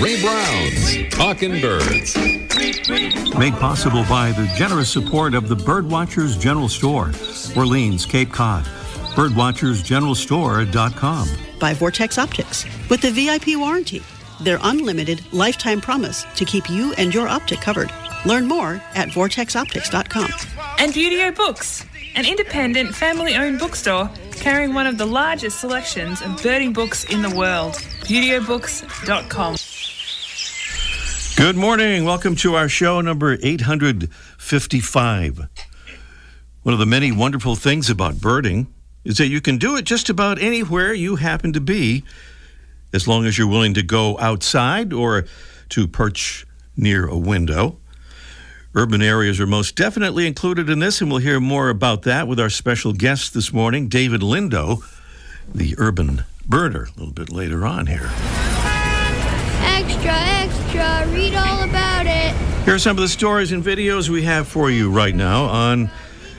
Ray Brown's Talking Birds. Made possible by the generous support of the Birdwatchers General Store, Orleans, Cape Cod. Birdwatchersgeneralstore.com. By Vortex Optics with the VIP warranty, their unlimited lifetime promise to keep you and your optic covered. Learn more at vortexoptics.com. And Beautio Books, an independent family-owned bookstore carrying one of the largest selections of birding books in the world. BeautyObooks.com. Good morning. Welcome to our show number 855. One of the many wonderful things about birding is that you can do it just about anywhere you happen to be, as long as you're willing to go outside or to perch near a window. Urban areas are most definitely included in this, and we'll hear more about that with our special guest this morning, David Lindo, the urban birder, a little bit later on here. Extra, extra, read all about it. Here are some of the stories and videos we have for you right now on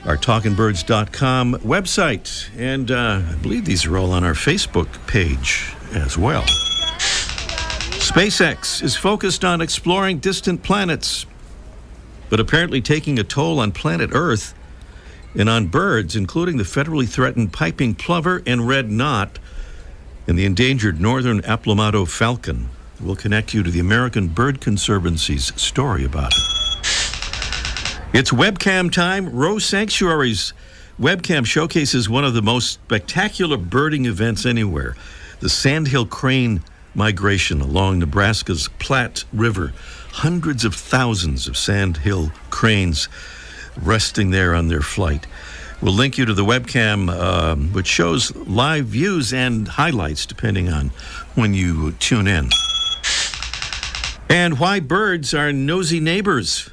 our TalkingBirds.com website. And I believe these are all on our Facebook page as well. SpaceX is focused on exploring distant planets, but apparently taking a toll on planet Earth and on birds, including the federally threatened piping plover and red knot and the endangered northern aplomado falcon. We'll connect you to the American Bird Conservancy's story about it. It's webcam time. Rose Sanctuary's webcam showcases one of the most spectacular birding events anywhere, the sandhill crane migration along Nebraska's Platte River. Hundreds of thousands of sandhill cranes resting there on their flight. We'll link you to the webcam, which shows live views and highlights depending on when you tune in. And why birds are nosy neighbors.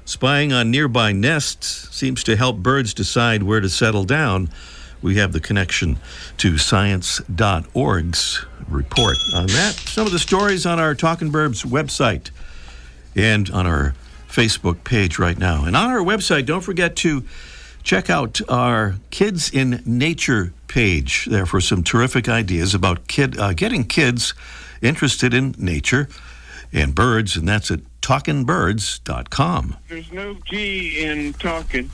Spying on nearby nests seems to help birds decide where to settle down. We have the connection to science.org's report on that. Some of the stories on our Talking Birds website and on our Facebook page right now. And on our website, don't forget to check out our Kids in Nature page there for some terrific ideas about getting kids interested in nature and birds, and that's at talkingbirds.com. There's no G in talking.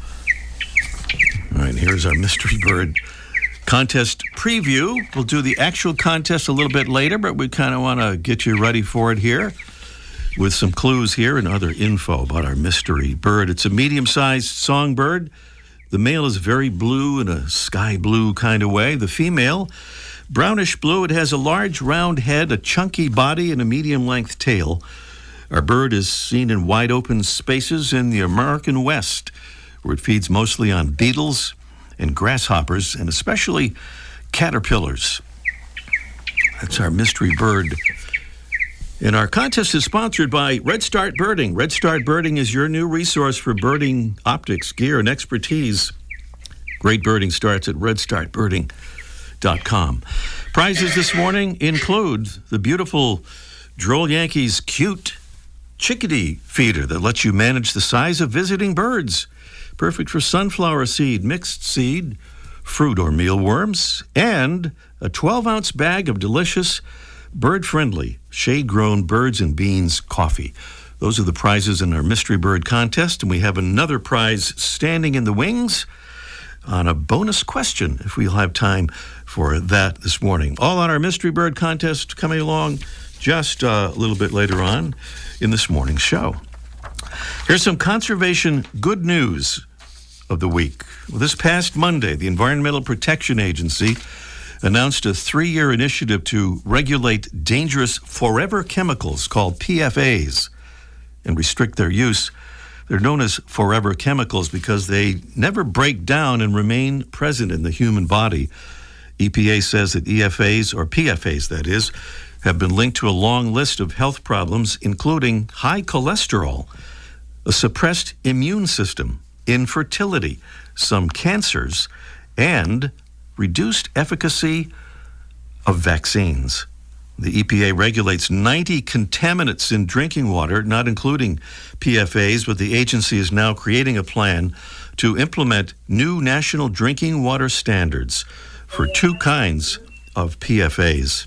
All right, here's our mystery bird contest preview. We'll do the actual contest a little bit later, but we kind of want to get you ready for it here with some clues here and other info about our mystery bird. It's a medium-sized songbird. The male is very blue in a sky blue kind of way. The female, brownish blue. It has a large round head, a chunky body, and a medium-length tail. Our bird is seen in wide-open spaces in the American West, where it feeds mostly on beetles and grasshoppers, and especially caterpillars. That's our mystery bird. And our contest is sponsored by Red Start Birding. Red Start Birding is your new resource for birding optics, gear, and expertise. Great birding starts at redstartbirding.com. Prizes this morning include the beautiful Droll Yankees cute chickadee feeder that lets you manage the size of visiting birds. Perfect for sunflower seed, mixed seed, fruit or mealworms, and a 12-ounce bag of delicious, bird-friendly, shade-grown birds and beans coffee. Those are the prizes in our Mystery Bird contest, and we have another prize standing in the wings on a bonus question, if we'll have time for that this morning. All on our Mystery Bird contest coming along just a little bit later on in this morning's show. Here's some conservation good news of the week. Well, this past Monday, the Environmental Protection Agency announced a 3-year initiative to regulate dangerous forever chemicals called PFAs and restrict their use. They're known as forever chemicals because they never break down and remain present in the human body. EPA says that EFAs, or PFAs that is, have been linked to a long list of health problems, including high cholesterol, a suppressed immune system, infertility, some cancers, and reduced efficacy of vaccines. The EPA regulates 90 contaminants in drinking water, not including PFAs, but the agency is now creating a plan to implement new national drinking water standards for 2 kinds of PFAs.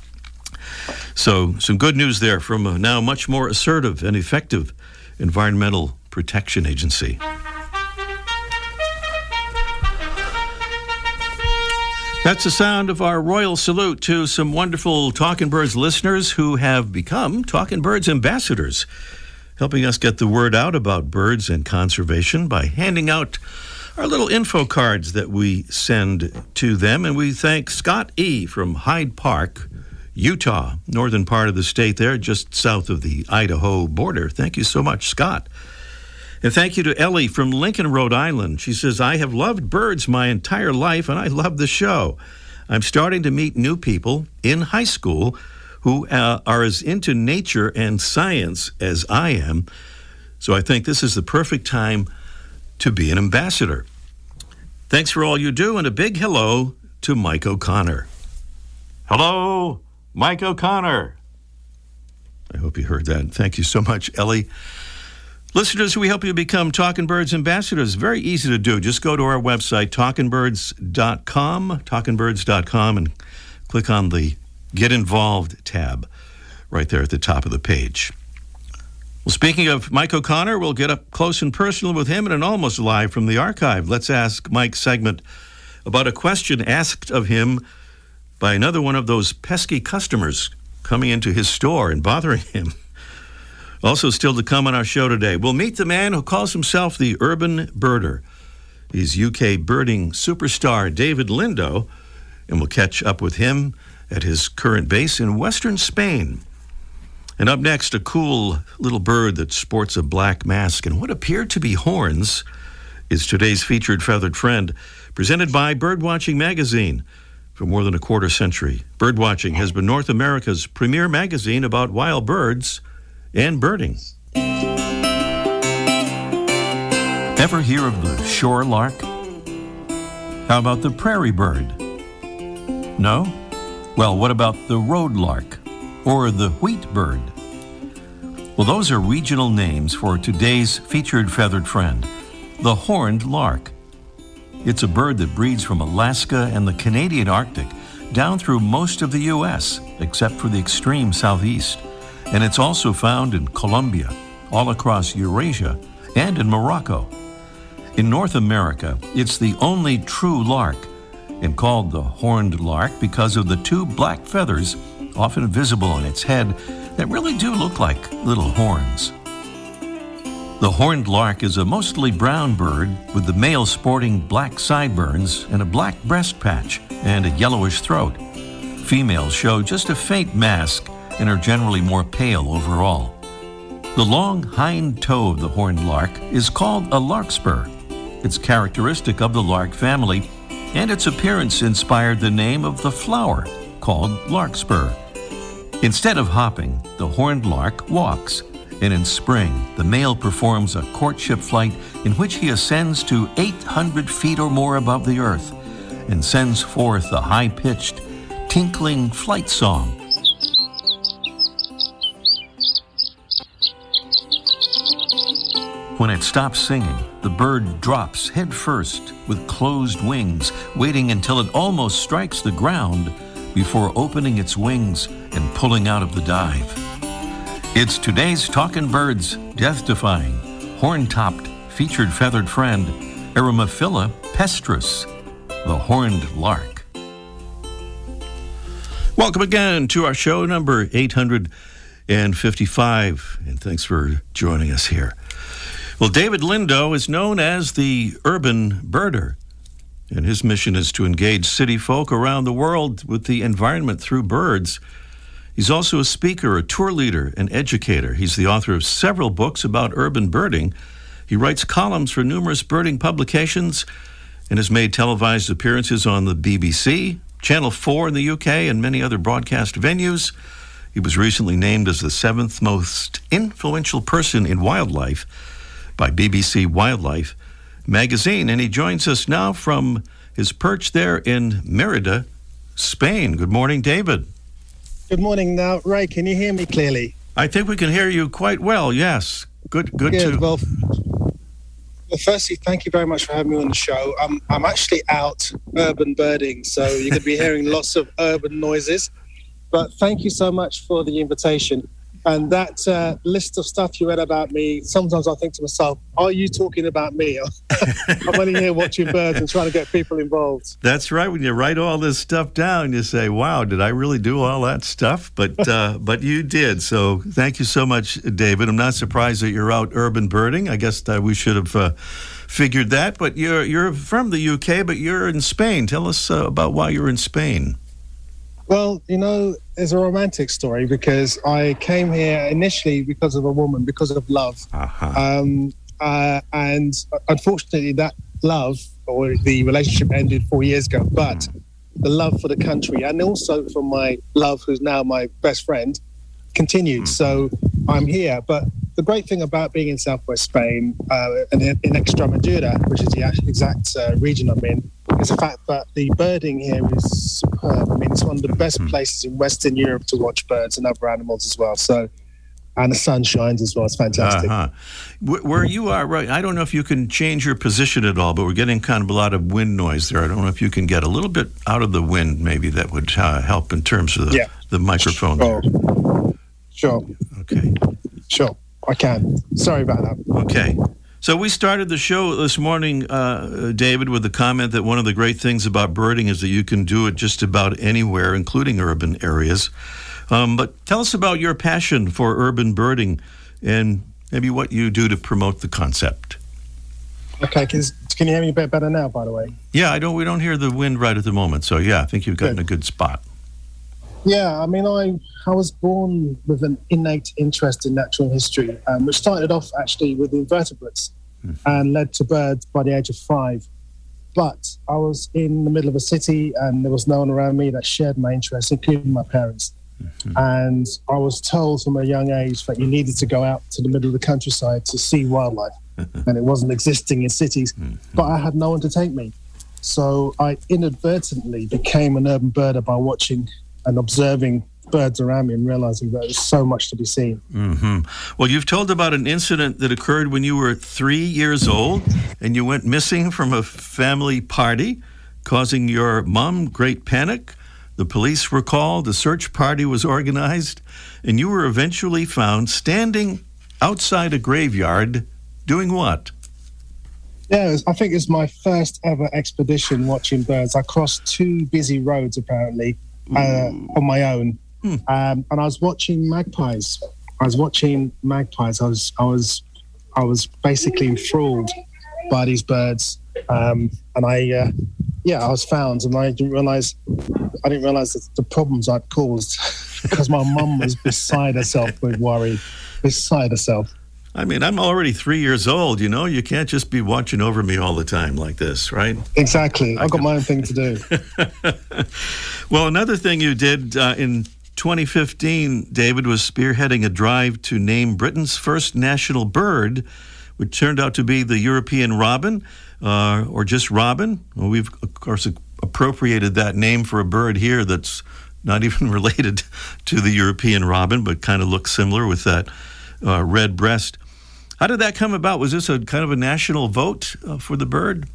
So some good news there from a now much more assertive and effective environmental protection agency. That's the sound of our royal salute to some wonderful Talking Birds listeners who have become Talking Birds ambassadors, helping us get the word out about birds and conservation by handing out our little info cards that we send to them. And we thank Scott E. from Hyde Park, Utah, northern part of the state there, just south of the Idaho border. Thank you so much, Scott. And thank you to Ellie from Lincoln, Rhode Island. She says, I have loved birds my entire life, and I love the show. I'm starting to meet new people in high school who are as into nature and science as I am. So I think this is the perfect time to be an ambassador. Thanks for all you do, and a big hello to Mike O'Connor. Hello, Mike O'Connor. I hope you heard that. Thank you so much, Ellie. Listeners, we help you become Talking Birds ambassadors. Very easy to do. Just go to our website, talkingbirds.com, and click on the Get Involved tab right there at the top of the page. Well, speaking of Mike O'Connor, we'll get up close and personal with him in an almost live from the archive. Let's Ask Mike segment about a question asked of him by another one of those pesky customers coming into his store and bothering him. Also still to come on our show today, we'll meet the man who calls himself the urban birder. He's UK birding superstar David Lindo, and we'll catch up with him at his current base in western Spain. And up next, a cool little bird that sports a black mask and what appear to be horns is today's featured feathered friend, presented by Birdwatching Magazine. For more than a quarter century, Birdwatching has been North America's premier magazine about wild birds and birding. Ever hear of the shore lark? How about the prairie bird? No? Well, what about the road lark or the wheat bird? Well, those are regional names for today's featured feathered friend, the horned lark. It's a bird that breeds from Alaska and the Canadian Arctic down through most of the U.S., except for the extreme southeast. And it's also found in Colombia, all across Eurasia, and in Morocco. In North America, it's the only true lark, and called the horned lark because of the two black feathers often visible on its head that really do look like little horns. The horned lark is a mostly brown bird with the male sporting black sideburns and a black breast patch and a yellowish throat. Females show just a faint mask and are generally more pale overall. The long hind toe of the horned lark is called a larkspur. It's characteristic of the lark family, and its appearance inspired the name of the flower called larkspur. Instead of hopping, the horned lark walks, and in spring, the male performs a courtship flight in which he ascends to 800 feet or more above the earth and sends forth a high-pitched, tinkling flight song. When it stops singing, the bird drops head first with closed wings, waiting until it almost strikes the ground before opening its wings and pulling out of the dive. It's today's Talkin' Birds death-defying, horn-topped, featured feathered friend, Eremophila pestris, the horned lark. Welcome again to our show number 855, and thanks for joining us here. Well, David Lindo is known as the urban birder, and his mission is to engage city folk around the world with the environment through birds. He's also a speaker, a tour leader, and educator. He's the author of several books about urban birding. He writes columns for numerous birding publications and has made televised appearances on the BBC, Channel 4 in the UK, and many other broadcast venues. He was recently named as the 7th most influential person in wildlife by BBC Wildlife magazine, and he joins us now from his perch there in Merida, Spain. Good morning, David. Good morning. Now, Ray, can you hear me clearly? I think we can hear you quite well, yes. Good. Well, firstly, thank you very much for having me on the show. I'm actually out urban birding, so you're going to be hearing lots of urban noises. But thank you so much for the invitation. And that list of stuff you read about me, sometimes I think to myself, are you talking about me? I'm only here watching birds and trying to get people involved. That's right. When you write all this stuff down, you say, wow, did I really do all that stuff? But you did. So thank you so much, David. I'm not surprised that you're out urban birding. I guess we should have figured that. But you're from the UK, but you're in Spain. Tell us about why you're in Spain. Well, it's a romantic story because I came here initially because of a woman, because of love. Uh-huh. And unfortunately, that love or the relationship ended 4 years ago. But the love for the country and also for my love, who's now my best friend, continued. So I'm here. But the great thing about being in southwest Spain and in Extremadura, which is the exact region I'm in, is the fact that the birding here is superb. I mean, it's one of the best places in Western Europe to watch birds and other animals as well. So, and the sun shines as well. It's fantastic. Uh-huh. Where you are, right? I don't know if you can change your position at all, but we're getting kind of a lot of wind noise there. I don't know if you can get a little bit out of the wind. Maybe that would help in terms of the microphone. Sure. Okay. Sure, I can. Sorry about that. Okay. So we started the show this morning, David, with the comment that one of the great things about birding is that you can do it just about anywhere, including urban areas. But tell us about your passion for urban birding and maybe what you do to promote the concept. Okay, can you hear me a bit better now, by the way? Yeah, we don't hear the wind right at the moment. So, yeah, I think you've gotten a good spot. Yeah, I mean, I was born with an innate interest in natural history, which started off actually with invertebrates and led to birds by the age of 5. But I was in the middle of a city and there was no one around me that shared my interest, including my parents. And I was told from a young age that you needed to go out to the middle of the countryside to see wildlife. And it wasn't existing in cities. But I had no one to take me. So I inadvertently became an urban birder by watching and observing birds around me and realizing that there's so much to be seen. Well, you've told about an incident that occurred when you were 3 years old and you went missing from a family party, causing your mom great panic. The police were called, a search party was organized, and you were eventually found standing outside a graveyard doing what? Yeah, I think it's my first ever expedition watching birds. I crossed 2 busy roads, apparently, on my own. And I was watching magpies. I was basically enthralled by these birds. And I was found, and I didn't realize the problems I'd caused because my mum was beside herself with worry, beside herself. I mean, I'm already 3 years old, you can't just be watching over me all the time like this, right? Exactly. I've got my own thing to do. Well, another thing you did in 2015, David, was spearheading a drive to name Britain's first national bird, which turned out to be the European robin, or just robin. Well, we've, of course, appropriated that name for a bird here that's not even related to the European robin, but kind of looks similar with that red breast. How did that come about? Was this a kind of a national vote for the bird?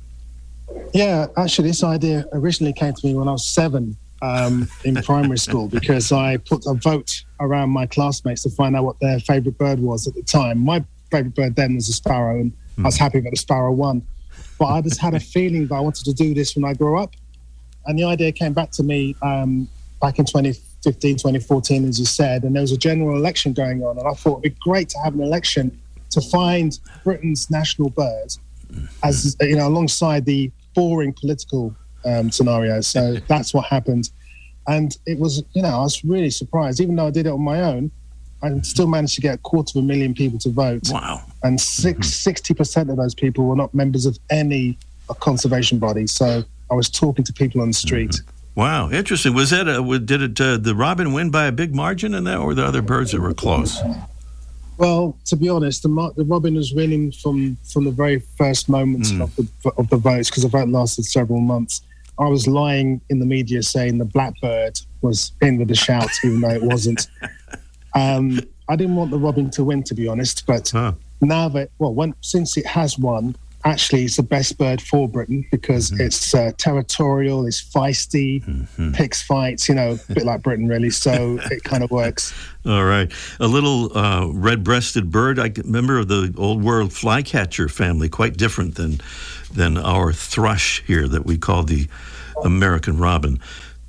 Yeah, actually, this idea originally came to me when I was 7 in primary school, because I put a vote around my classmates to find out what their favourite bird was at the time. My favourite bird then was a sparrow, and I was happy that the sparrow won. But I just had a feeling that I wanted to do this when I grew up. And the idea came back to me back in 2015, 2014, as you said, and there was a general election going on. And I thought it'd be great to have an election to find Britain's national bird, as alongside the boring political scenario. So that's what happened. And it was, I was really surprised. Even though I did it on my own, I still managed to get 250,000 people to vote. Wow. And 60% of those people were not members of any conservation body. So I was talking to people on the street. Wow, interesting. Was that did the robin win by a big margin in that, or were the other birds that were close? Well, to be honest, the robin was winning from the very first moments of the votes, because the vote lasted several months. I was lying in the media saying the blackbird was in with a shout, even though it wasn't. I didn't want the robin to win, to be honest, but now that, since it has won, actually it's the best bird for Britain because it's territorial, it's feisty, picks fights, a bit like Britain really, so it kind of works. All right. A little red-breasted bird, I remember of the old world flycatcher family, quite different than our thrush here that we call the American robin.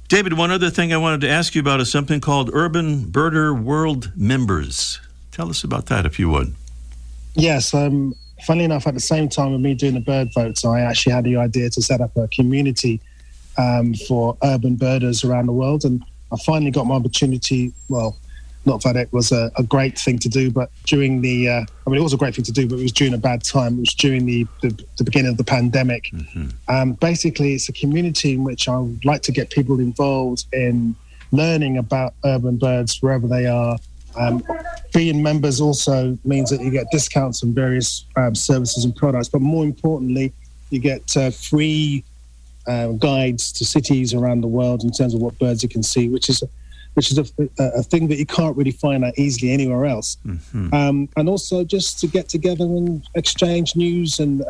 David, one other thing I wanted to ask you about is something called Urban Birder World Members. Tell us about that, if you would. Yes, funnily enough, at the same time of me doing the bird votes, I actually had the idea to set up a community for urban birders around the world. And I finally got my opportunity, well, not that it was a great thing to do, but during the, it was a great thing to do, but it was during a bad time. It was during the beginning of the pandemic. Basically, it's a community in which I would like to get people involved in learning about urban birds wherever they are. Being members also means that you get discounts on various services and products, but more importantly, you get free guides to cities around the world in terms of what birds you can see, which is a thing that you can't really find that easily anywhere else. And also just to get together and exchange news and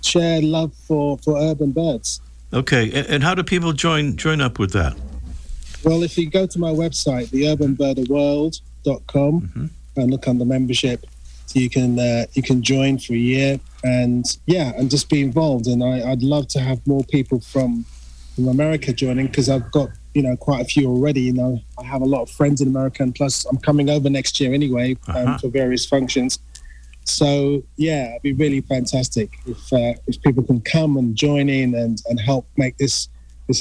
share love for urban birds. Okay, and how do people join up with that? Well, if you go to my website, theurbanbirderworld.com, and look under membership, so you can join for a year and just be involved. And I'd love to have more people from America joining, because I've got quite a few already. I have a lot of friends in America, and plus I'm coming over next year anyway for various functions. So it'd be really fantastic if people can come and join in and help make this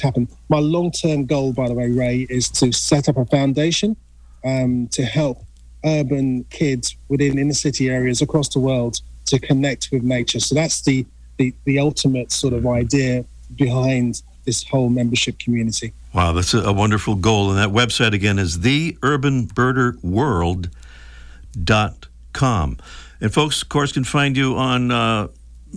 happen. My long-term goal, by the way, Ray, is to set up a foundation to help urban kids within inner city areas across the world to connect with nature. So that's the ultimate sort of idea behind this whole membership community. Wow, that's a wonderful goal. And that website again is theurbanbirderworld.com. And folks, of course, can find you on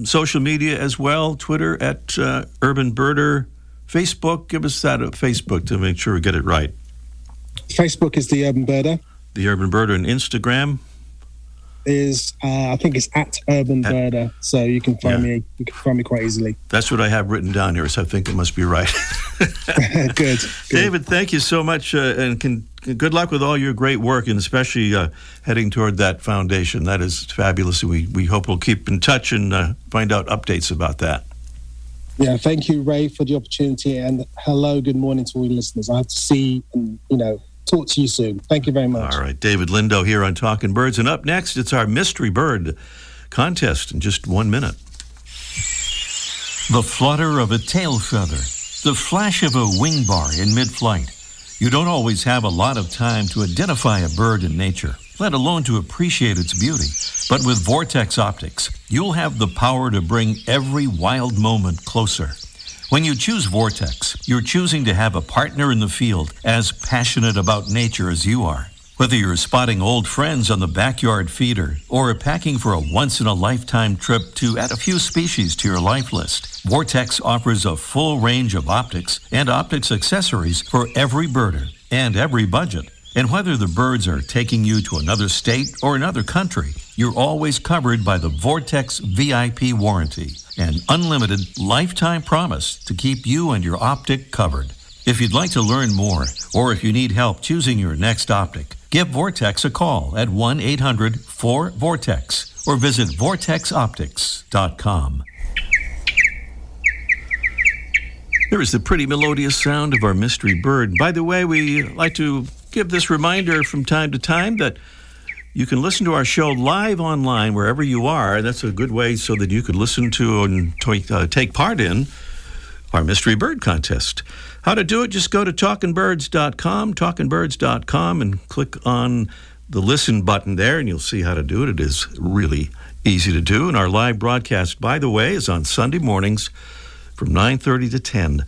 social media as well, Twitter at Urban Birder, Facebook. Give us that Facebook to make sure we get it right. Facebook is The Urban Birder. The Urban Birder, and Instagram is I think it's at Urban Birder, so you can find me. You can find me quite easily. That's what I have written down here, so I think it must be right. Good. David, thank you so much, and good luck with all your great work, and especially heading toward that foundation. That is fabulous. We hope we'll keep in touch and find out updates about that. Yeah, thank you, Ray, for the opportunity, and hello, good morning to all your listeners. I have to see and talk to you soon. Thank you very much. All right, David Lindo here on Talking Birds, and up next, it's our mystery bird contest in just 1 minute. The flutter of a tail feather, the flash of a wing bar in mid-flight. You don't always have a lot of time to identify a bird in nature, let alone to appreciate its beauty. But with Vortex Optics, you'll have the power to bring every wild moment closer. When you choose Vortex, you're choosing to have a partner in the field as passionate about nature as you are. Whether you're spotting old friends on the backyard feeder or packing for a once-in-a-lifetime trip to add a few species to your life list, Vortex offers a full range of optics and optics accessories for every birder and every budget. And whether the birds are taking you to another state or another country, you're always covered by the Vortex VIP warranty, an unlimited lifetime promise to keep you and your optic covered. If you'd like to learn more, or if you need help choosing your next optic, give Vortex a call at 1-800-4VORTEX or visit vortexoptics.com. There is the pretty melodious sound of our mystery bird. By the way, we like to give this reminder from time to time that you can listen to our show live online wherever you are. That's a good way so that you could listen to and take part in our mystery bird contest. How to do it? Just go to talkingbirds.com, and click on the listen button there, and you'll see how to do it. It is really easy to do. And our live broadcast, by the way, is on Sunday mornings from 9:30 to 10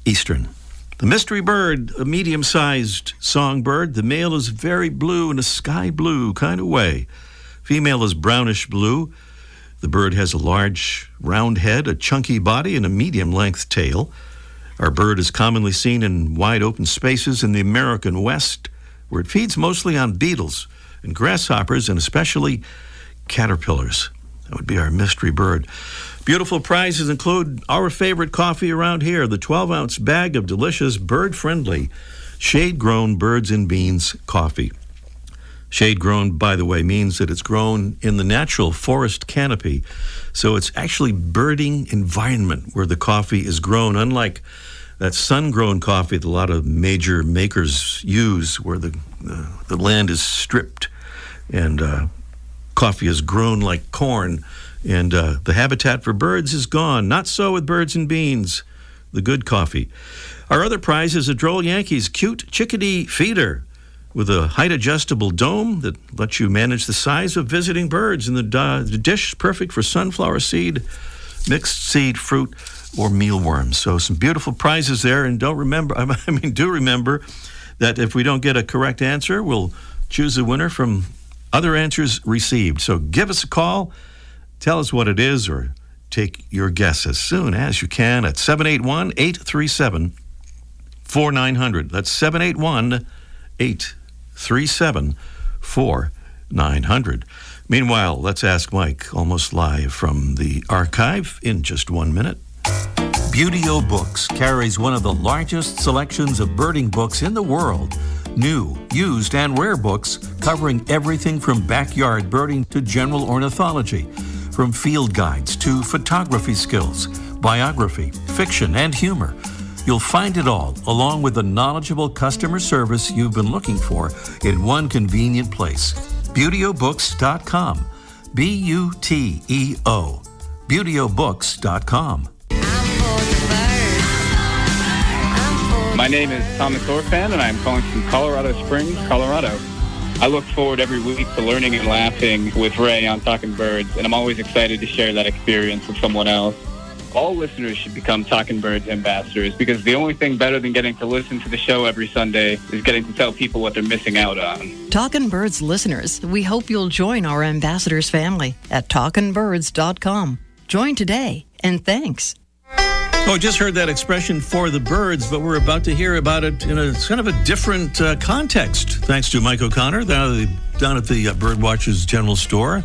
Eastern. The mystery bird, a medium-sized songbird. The male is very blue in a sky blue kind of way. Female is brownish blue. The bird has a large, round head, a chunky body, and a medium-length tail. Our bird is commonly seen in wide open spaces in the American West, where it feeds mostly on beetles and grasshoppers, and especially caterpillars. That would be our mystery bird. Beautiful prizes include our favorite coffee around here, the 12-ounce bag of delicious bird-friendly shade-grown birds and beans coffee. Shade-grown, by the way, means that it's grown in the natural forest canopy. So it's actually birding environment where the coffee is grown, unlike that sun-grown coffee that a lot of major makers use, where the land is stripped and coffee is grown like corn. And the habitat for birds is gone. Not so with birds and beans, the good coffee. Our other prize is a Droll Yankees cute chickadee feeder with a height-adjustable dome that lets you manage the size of visiting birds. And the dish perfect for sunflower seed, mixed seed, fruit, or mealworms. So some beautiful prizes there. And do remember that if we don't get a correct answer, we'll choose a winner from other answers received. So give us a call. Tell us what it is or take your guess as soon as you can at 781-837-4900. That's 781-837-4900. Meanwhile, let's ask Mike, almost live from the archive in just 1 minute. Beautyo Books carries one of the largest selections of birding books in the world. New, used, and rare books covering everything from backyard birding to general ornithology. From field guides to photography skills, biography, fiction, and humor. You'll find it all, along with the knowledgeable customer service you've been looking for, in one convenient place. BeautyOBooks.com. B-U-T-E-O. BeautyOBooks.com. My name is Thomas Orfan, and I'm calling from Colorado Springs, Colorado. I look forward every week to learning and laughing with Ray on Talking Birds, and I'm always excited to share that experience with someone else. All listeners should become Talking Birds ambassadors, because the only thing better than getting to listen to the show every Sunday is getting to tell people what they're missing out on. Talking Birds listeners, we hope you'll join our ambassadors family at talkingbirds.com. Join today, and thanks. Oh, just heard that expression, for the birds, but we're about to hear about it in a kind of a different context. Thanks to Mike O'Connor down at the Birdwatchers General Store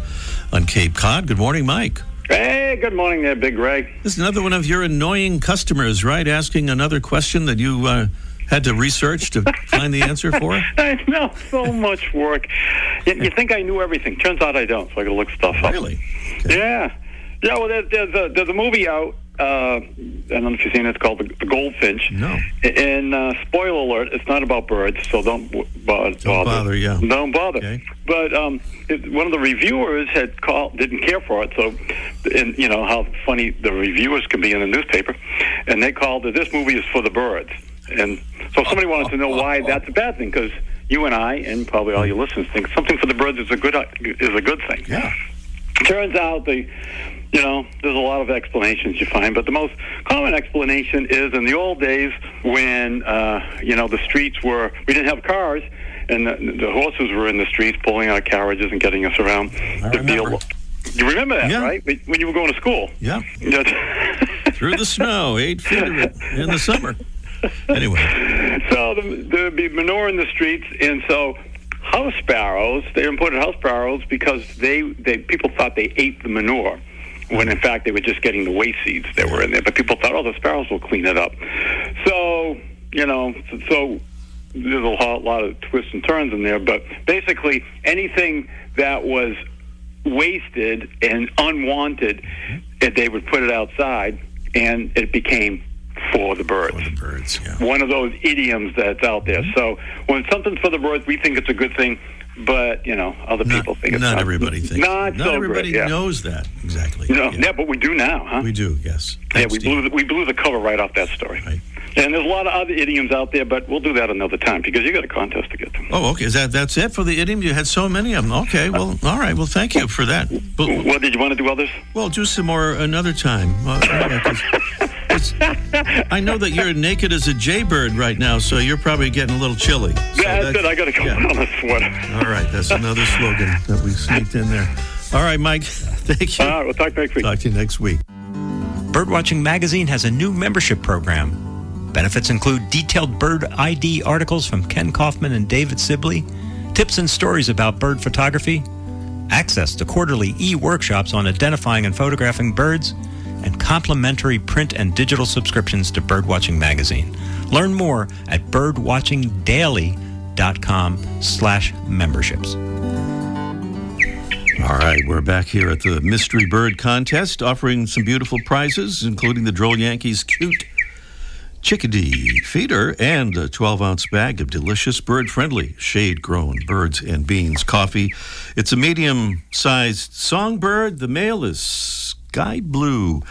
on Cape Cod. Good morning, Mike. Hey, good morning there, Big Ray. This is another one of your annoying customers, right? Asking another question that you had to research to find the answer for? I know, so much work. You think I knew everything. Turns out I don't, so I got to look stuff up. Really? Okay. Yeah. Yeah, well, there's a movie out. I don't know if you've seen it. It's called The Goldfinch. No. And spoiler alert, it's not about birds, so don't bother. Don't bother, yeah. Don't bother. Okay. But one of the reviewers had called, didn't care for it, so, and you know how funny the reviewers can be in the newspaper, and they called it, this movie is for the birds. And so somebody wanted to know why that's a bad thing, because you and I, and probably all your listeners, think something for the birds is a good thing. Yeah. Turns out there's a lot of explanations you find, but the most common explanation is in the old days when, the streets we didn't have cars, and the horses were in the streets pulling our carriages and getting us around. I remember. You remember that, yeah. Right? When you were going to school. Yeah. Through the snow, 8 feet of it in the summer. Anyway. So there'd be manure in the streets, and so house sparrows, they imported house sparrows because people thought they ate the manure, when in fact they were just getting the waste seeds that were in there. But people thought, the sparrows will clean it up. So, so there's a lot of twists and turns in there. But basically, anything that was wasted and unwanted, they would put it outside, and it became for the birds. For the birds, yeah. One of those idioms that's out there. So when something's for the birds, we think it's a good thing, but, other people think it's not. Not everybody thinks. Not so everybody great, yeah. knows that, exactly. Yeah, but we do now, huh? We do, yes. Thanks, we blew the cover right off that story. Right. And there's a lot of other idioms out there, but we'll do that another time, because you got a contest to get to. Oh, okay. That's it for the idiom? You had so many of them. Okay, well, all right. Well, thank you for that. Well, did you want to do others? Well, do some more another time. I know that you're naked as a jaybird right now, so you're probably getting a little chilly. So that's it. I got to come on a sweater. All right. That's another slogan that we sneaked in there. All right, Mike. Thank you. All right. We'll talk next week. Talk to you next week. Birdwatching Magazine has a new membership program. Benefits include detailed bird ID articles from Ken Kaufman and David Sibley, tips and stories about bird photography, access to quarterly e-workshops on identifying and photographing birds, and complimentary print and digital subscriptions to Birdwatching Magazine. Learn more at birdwatchingdaily.com/memberships. All right, we're back here at the Mystery Bird Contest, offering some beautiful prizes, including the Droll Yankees Cute Chickadee Feeder and a 12-ounce bag of delicious bird-friendly shade-grown birds and beans coffee. It's a medium-sized songbird. The male is sky blue.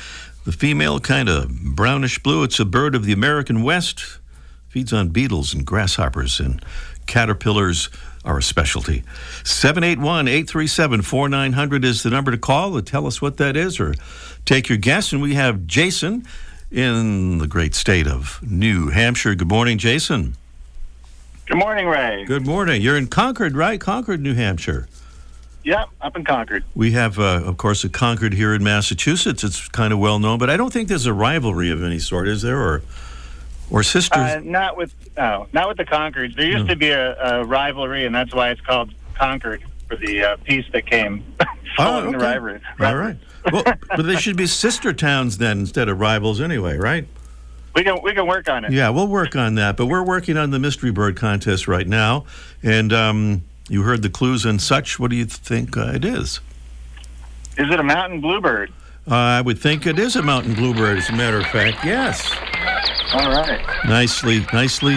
The female, kind of brownish blue. It's a bird of the American West. Feeds on beetles and grasshoppers, and caterpillars are a specialty. 781-837-4900 is the number to call to tell us what that is or take your guess. And we have Jason in the great state of New Hampshire. Good morning, Jason. Good morning, Ray. Good morning. You're in Concord, right? Concord, New Hampshire. Yep, up in Concord. We have, of course, a Concord here in Massachusetts. It's kind of well known, but I don't think there's a rivalry of any sort, is there? Or sisters? Not with the Concords. There used to be a rivalry, and that's why it's called Concord, for the peace that came following the rivalry. All right. Well, but they should be sister towns then instead of rivals anyway, right? We can work on it. Yeah, we'll work on that. But we're working on the Mystery Bird Contest right now, and you heard the clues and such. What do you think it is? Is it a mountain bluebird? I would think it is a mountain bluebird, as a matter of fact. Yes. All right. Nicely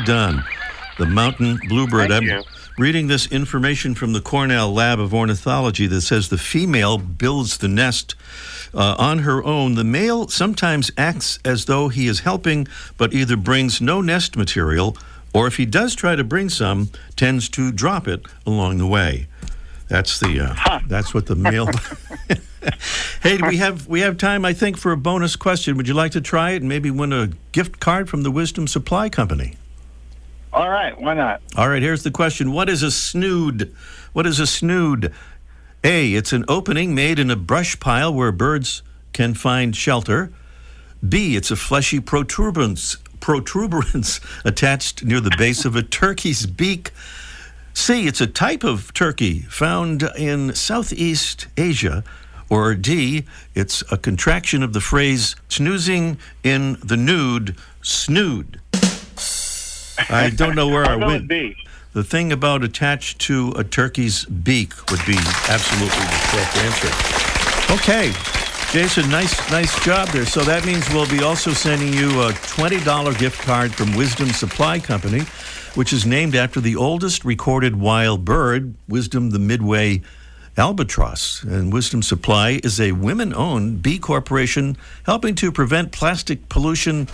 done. The mountain bluebird. Thank you. Reading this information from the Cornell Lab of Ornithology that says the female builds the nest on her own. The male sometimes acts as though he is helping, but either brings no nest material, or if he does try to bring some, tends to drop it along the way. That's that's what the male. Hey, we have time, I think, for a bonus question. Would you like to try it and maybe win a gift card from the Wisdom Supply Company? All right, why not? All right, here's the question. What is a snood? What is a snood? A, it's an opening made in a brush pile where birds can find shelter. B, it's a fleshy protuberance attached near the base of a turkey's beak. C, it's a type of turkey found in Southeast Asia. Or D, it's a contraction of the phrase snoozing in the nude, snood. I don't know where I went. B. The thing about attached to a turkey's beak would be absolutely the correct answer. Okay, Jason, nice job there. So that means we'll be also sending you a $20 gift card from Wisdom Supply Company, which is named after the oldest recorded wild bird, Wisdom the Midway albatross. And Wisdom Supply is a women-owned B Corporation helping to prevent plastic pollution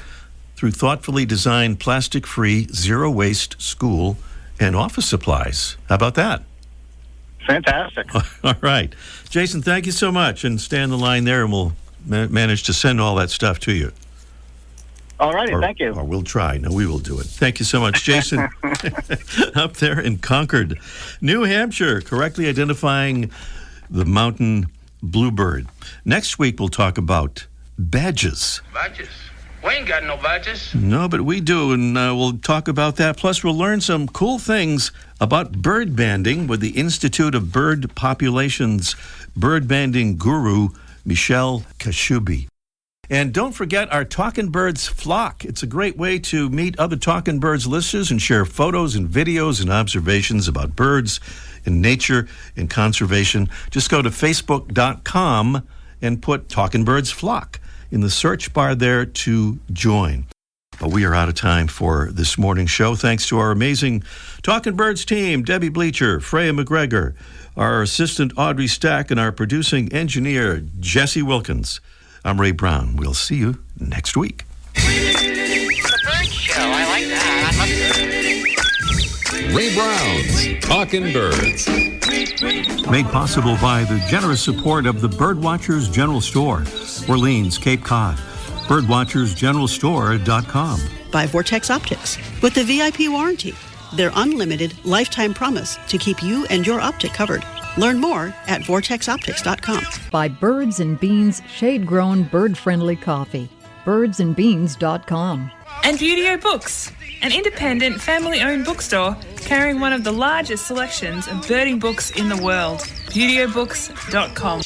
through thoughtfully designed plastic-free, zero-waste school and office supplies. How about that? Fantastic. All right. Jason, thank you so much. And stay on the line there, and we'll manage to send all that stuff to you. All righty, thank you. Or we'll try. No, we will do it. Thank you so much, Jason. Up there in Concord, New Hampshire, correctly identifying the mountain bluebird. Next week, we'll talk about badges. Badges? We ain't got no badges. No, but we do, and we'll talk about that. Plus, we'll learn some cool things about bird banding with the Institute of Bird Population's bird banding guru, Michelle Kashubi. And don't forget our Talkin' Birds flock. It's a great way to meet other Talkin' Birds listeners and share photos and videos and observations about birds and nature and conservation. Just go to facebook.com and put Talkin' Birds flock in the search bar there to join. But we are out of time for this morning's show. Thanks to our amazing Talkin' Birds team, Debbie Bleacher, Freya McGregor, our assistant Audrey Stack, and our producing engineer, Jesse Wilkins. I'm Ray Brown. We'll see you next week. The bird show. I like that. Ray Brown's Talkin' Birds. Made possible by the generous support of the Birdwatchers General Store, Orleans, Cape Cod. Birdwatchersgeneralstore.com. By Vortex Optics. With the VIP warranty, their unlimited lifetime promise to keep you and your optic covered. Learn more at vortexoptics.com. By Birds and Beans shade-grown bird-friendly coffee. Birdsandbeans.com. And Beautyo Books, an independent family-owned bookstore carrying one of the largest selections of birding books in the world. Beautyobooks.com.